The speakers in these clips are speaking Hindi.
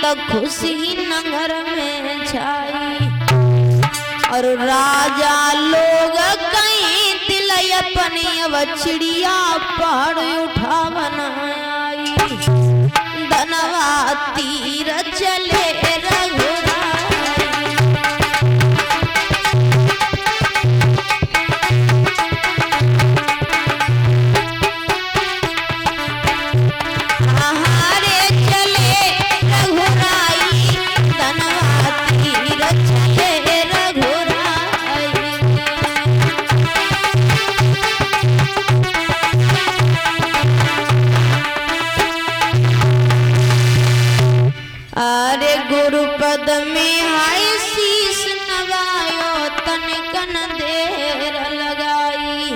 तक खुशी नगर में छाई। और राजा लोग कहीं दिल अपनी अब चिड़िया पहाड़ उठा बनाई। धनवा तीर चले गुरुपद में हाय शीश नवायो तनिकन देर लगाई।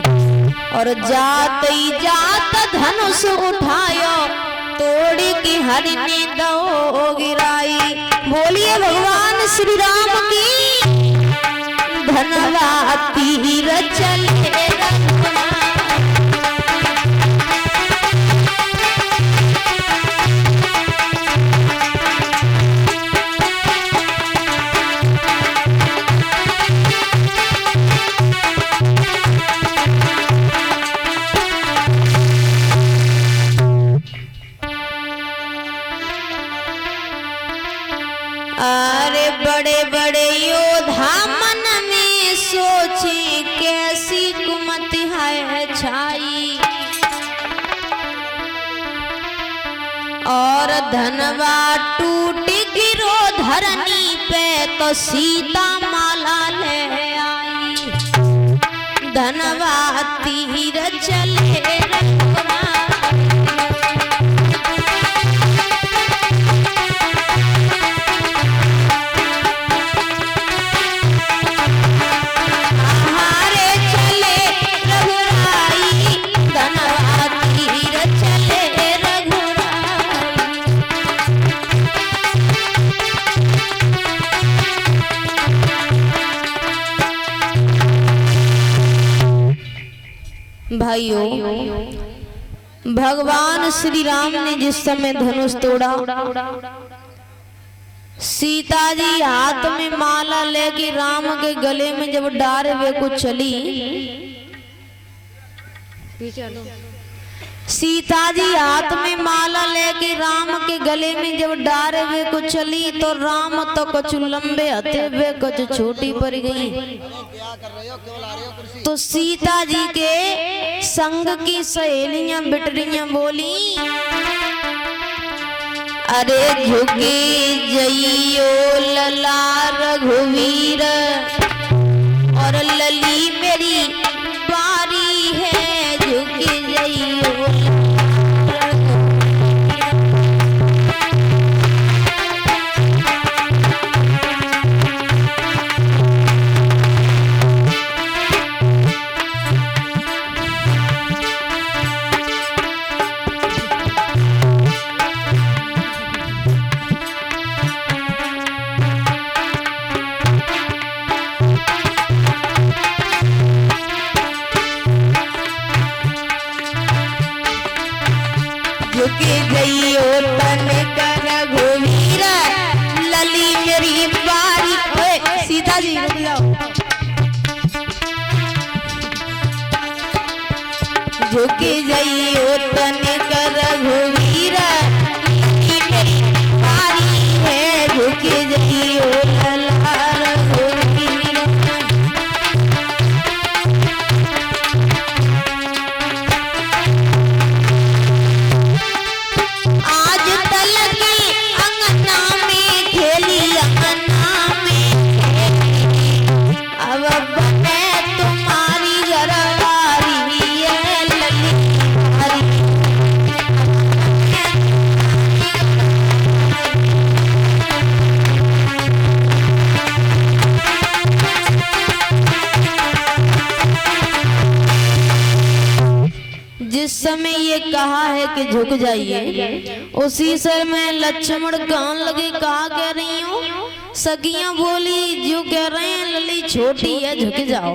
और जात ही जात धनुष उठायो तोड़ी की हरिणी दो गिराई। बोलिए भगवान श्री राम की। धनवा तीर चले बड़े बड़े योद्धा मन में सोचे कैसी कुमति है छाई। और धनवा टूट गिरो धरनी पे तो सीता माला ले आई। धनवा तीर चले भाइयों। भगवान श्री राम ने जिस समय धनुष तोड़ा, सीता जी हाथ में माला लेके राम के गले में जब डारे वे को चली। सीता जी हाथ में माला लेके राम के गले में जब डारे हुए को चली तो राम तो कुछ लंबे हथे वे कुछ छोटी पड़ गई। तो सीता जी के संग की सहेलियां बिटरियां बोली, अरे झुके जइयो लला रघुवीर और लली मेरी बारी है। झुके जइयो झुके जइयो तन कर घुवीरा लली मेरी बारी। ओए सीता जी रुक जाओ। झुके जइयो तन कर घुवीरा लली मेरी बारी है। झुके जइयो लला रघुवीरा। आज तलक अंगना में खेली अंगना में खेली। अब बने तुम्हारी घरवारी है लली हरी। जिस समय ये कहा है कि झुक जाइए, उसी समय लक्ष्मण गान लगे, कहा कह रही हूँ। सखियां बोली जो कह रहे हैं लली छोटी है झुक जाओ।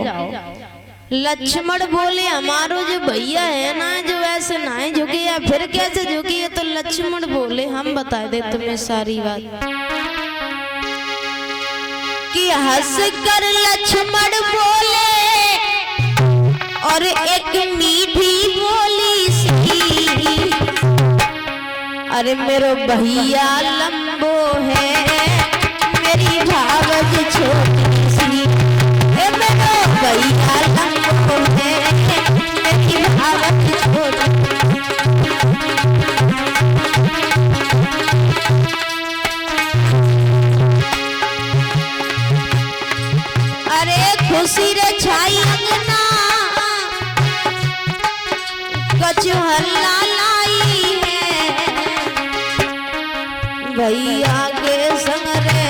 लक्ष्मण बोले हमारो जो भैया है ना जो ऐसे ना है झुके या फिर कैसे झुकी है। तो लक्ष्मण बोले हम बता दे तुम्हें सारी बात कि हंस कर लक्ष्मण बोले और एक मीठी बोली सी, अरे मेरो भैया लंबो है मेरी भावज छोटी सी, मेरो भैया लंबो है मेरी भावज छोटी। अरे खुशी रे छाई अंगना कछु हल्ला लाई है, भैया के संग रे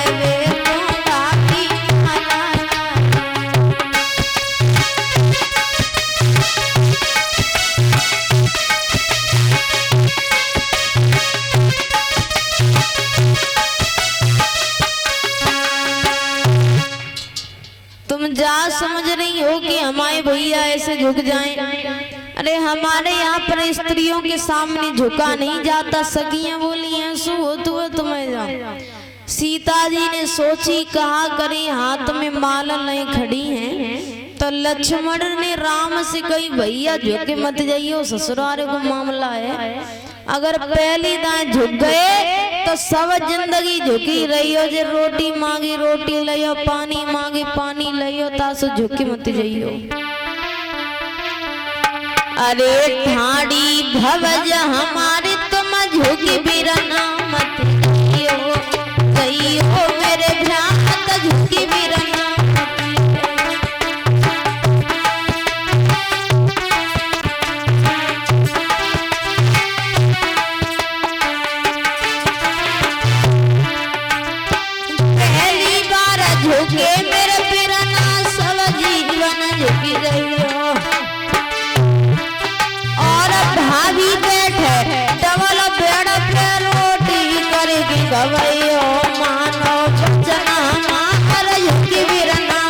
जा समझ रही हो कि हमारे भैया ऐसे झुक जाएं। अरे हमारे यहाँ पर स्त्रियों के सामने झुका नहीं जाता। सखियां बोली हैं सु हो तुम्हें जाओ। सीता जी ने सोची कहा करी हाथ में माला नहीं खड़ी हैं। तो लक्ष्मण ने राम से कही भैया झुके मत जाइयो ससुराल को मामला है। अगर पहली दाएं झुक गए तो सब जिंदगी झुकी रही हो। जे रोटी मांगी रोटी लियो पानी मांगी पानी लियो तासो झुकी मत जाइयो। अरे ठाड़ी भवज हमारे तुम झुकी बिरना मत जाइयो मेरे भ्रात झुकी बिरना। झुके मेरे पिरना सब जीवन झुकी रहियो। और भाभी बैठे डबल बेड़ पे रोटी करेगी गवैयो मानो बचना हमार झुकी बिरना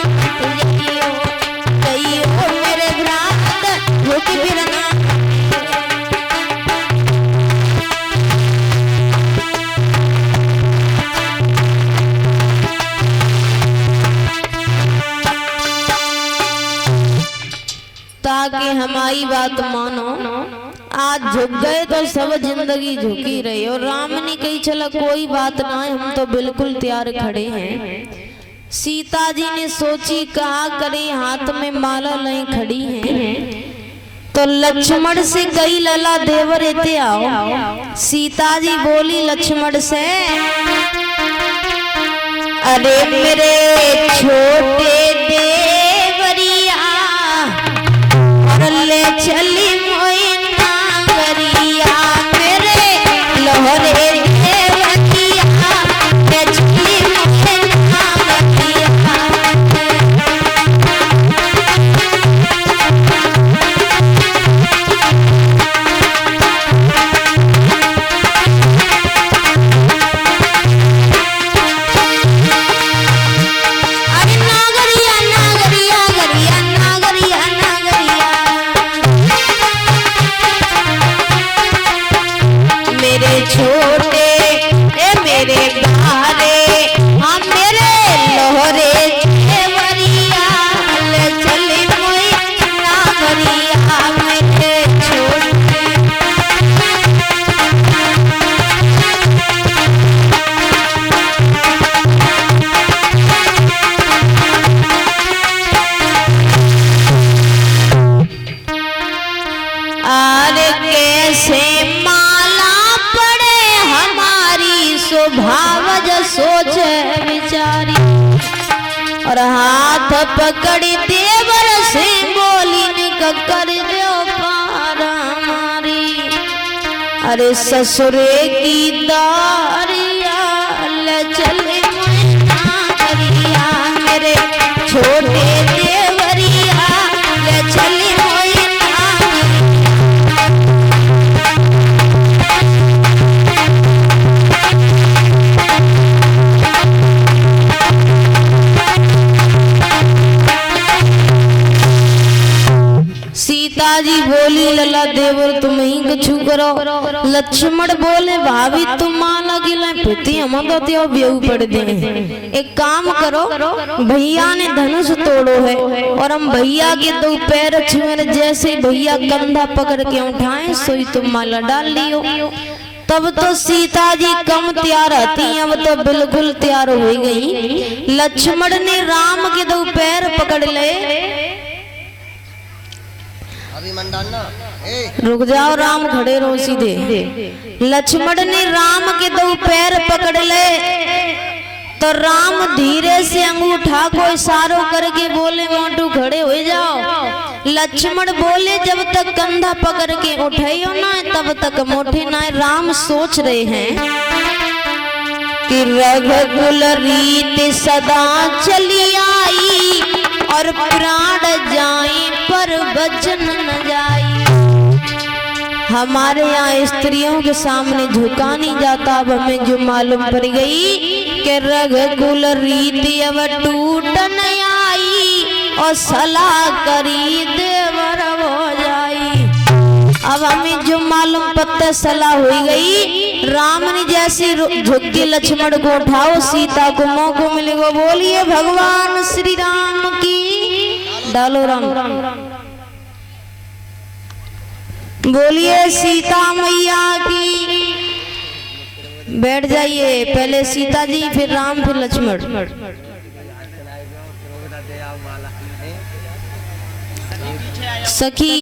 जइयो मेरे भ्रात झुकी बिरना। ताकि हमारी बात मानो आज झुक गए तो सब जिंदगी झुकी रही। और राम ने कही चला कोई बात ना है हम तो बिल्कुल तैयार खड़े हैं। सीता जी ने सोची कहा करे हाथ में माला नहीं खड़ी है। तो लक्ष्मण से कही लला देवर इते आओ। सीता जी बोली लक्ष्मण से अरे मेरे छोटे ले चली मोई नागरिया मेरे लोहरे देवतिया ले चली मोई नागरिया। अरे नागरिया नागरिया गरिया नागरिया नागरिया मेरे छोटे ए मेरे गारे हाँ मेरे लोहरे देवरिया ले चली मोई नागरिया मेरे छोटे। अरे कैसे भावज सोच विचारी और हाथ पकड़ी देवर से बोली कर दो पार हमारी। अरे ससुरे की दारिया ले चले नागरिया मेरे छोटे देवरिया ले चले मोई नागरिया। देवर तुम ही कछु करो। लक्ष्मण बोले भाभी तुम माना गिला पिती हम तो त्यो बेऊ पड़ दे। एक काम करो, भैया ने धनुष तोड़ो है और हम भैया के दो पैर छुए, जैसे भैया कंधा पकड़ के उठाए सोई तुम माला डाल लियो। तब तो सीता जी कम तैयार आती, अब तो बिल्कुल तैयार हो गई। लक्ष्मण ने राम के दो पैर पकड़ ले। अभी मन डालना, रुक जाओ राम, खड़े रहो सीधे। लक्ष्मण ने राम के दो पैर पकड़ ले तो राम धीरे से अंगूठा को इशारों करके बोले मोटू खड़े हो जाओ। लक्ष्मण बोले जब तक कंधा पकड़ के उठाइयो ना तब तक मोटे ना। राम सोच रहे हैं कि रघुकुल रीत सदा चली आई और प्राण जाए पर वचन न जाए। हमारे यहाँ स्त्रियों के सामने झुका नहीं जाता। अब हमें जो मालूम पड़ गई कि रघुकुल रीति अब टूट न आई और सलाह करी देवर हो जाई। अब हमें जो मालूम पत्ता सलाह हो गई। राम ने जैसे झुक के लक्ष्मण को उठाओ, सीता को मौको मिलेगा। बोलिए भगवान श्री राम की। डालो राम। बोलिए सीता मैया की। बैठ जाइए, पहले सीता जी फिर राम फिर लक्ष्मण। सखी